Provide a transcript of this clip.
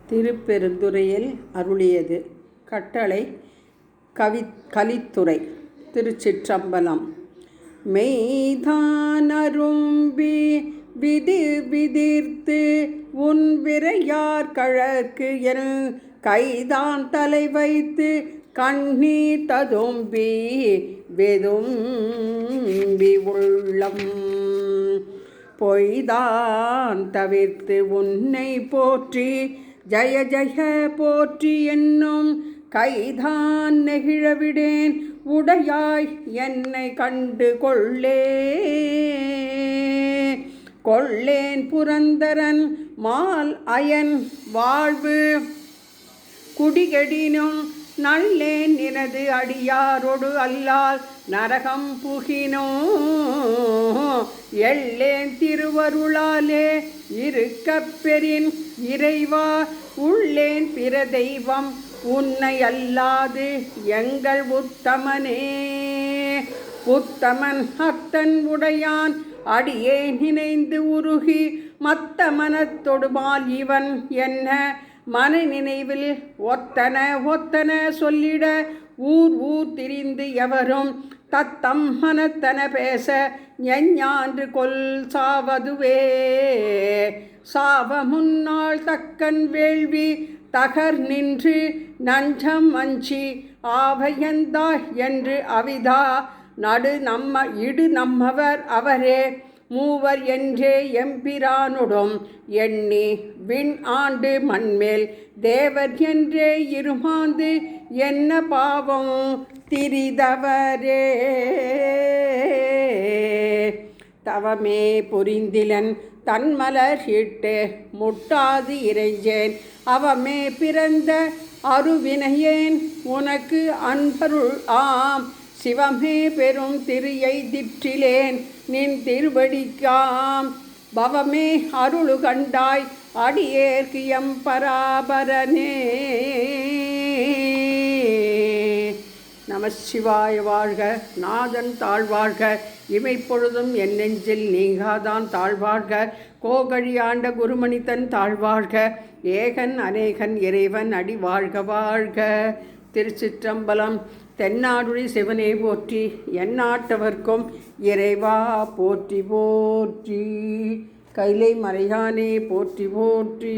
திருப்பெருந்துறையில் அருளியது. கட்டளை கலித்துறை. திருச்சிற்றம்பலம். மெய்தான் அரும்பி விதிர்த்து உன் விரையார் கழற்கு என் கைதான் தலை வைத்து கண்ணீர் ததும்பி வெதும்பி உள்ளம் பொய்தான் தவிர்த்து உன்னை போற்றி ஜய ஜய போற்றி என்னும் கைதான் நெகிழவிடேன் உடையாய் என்னை கண்டு கொள்ளேன் புரந்தரன் மால் அயன் வாழ்வு குடிகெடினும் நல்லேன் நினது அடியாரோடு அல்லால் நரகம் புகினோ எல்லேன் திருவருளாலே இருக்கப் பெறின் இறைவா உள்ளேன் பிற தெய்வம் உன்னை அல்லாது எங்கள் உத்தமனே. உத்தமன் அத்தன் உடையான் அடியே நினைந்து உருகி மத்த மனத்தொடுமால் இவன் என்ன மன நினைவில் ஒத்தன சொல்லிட ஊர் திரிந்து எவரும் தத்தம் மனத்தன பேச ஞான்று கொல் சாவதுவே. சாவ முன்னாள் தக்கன் வேள்வி தகர் நின்று நஞ்சம் அஞ்சி ஆவையந்தாய் என்று அவிதா இடு நம்மவர் அவரே மூவர் என்றே எம்பிரானுடும் எண்ணி விண் ஆண்டு மண்மேல் தேவர் என்றே இருமாந்து என்ன பாவம் திரிதவரே. தவமே புரிந்திலன் தன்மலர் இட்டு முட்டாது இறைஞ்சேன் அவமே பிறந்த அருவினையேன் உனக்கு அன்பருள் ஆம் சிவமே பெரும் திரியை திற்றிலேன் நின் திருவடிக்காம் பவமே அருளு கண்டாய் அடியேற்கு எம்பராபரனே. நமசிவாய வாழ்க. நாதன் தாழ்வாழ்க. இமைப்பொழுதும் என் நெஞ்சில் நீங்காதான் தாழ்வாழ்க. கோகழியாண்ட குருமணித்தன் தாழ்வாழ்க. ஏகன் அநேகன் இறைவன் அடி வாழ்க வாழ்க. திருச்சிற்றம்பலம். தென்னாடுழி சிவனே போற்றி எந்நாட்டவர்க்கும் இறைவா போற்றி போற்றி. கைலை மறையானே போற்றி போற்றி.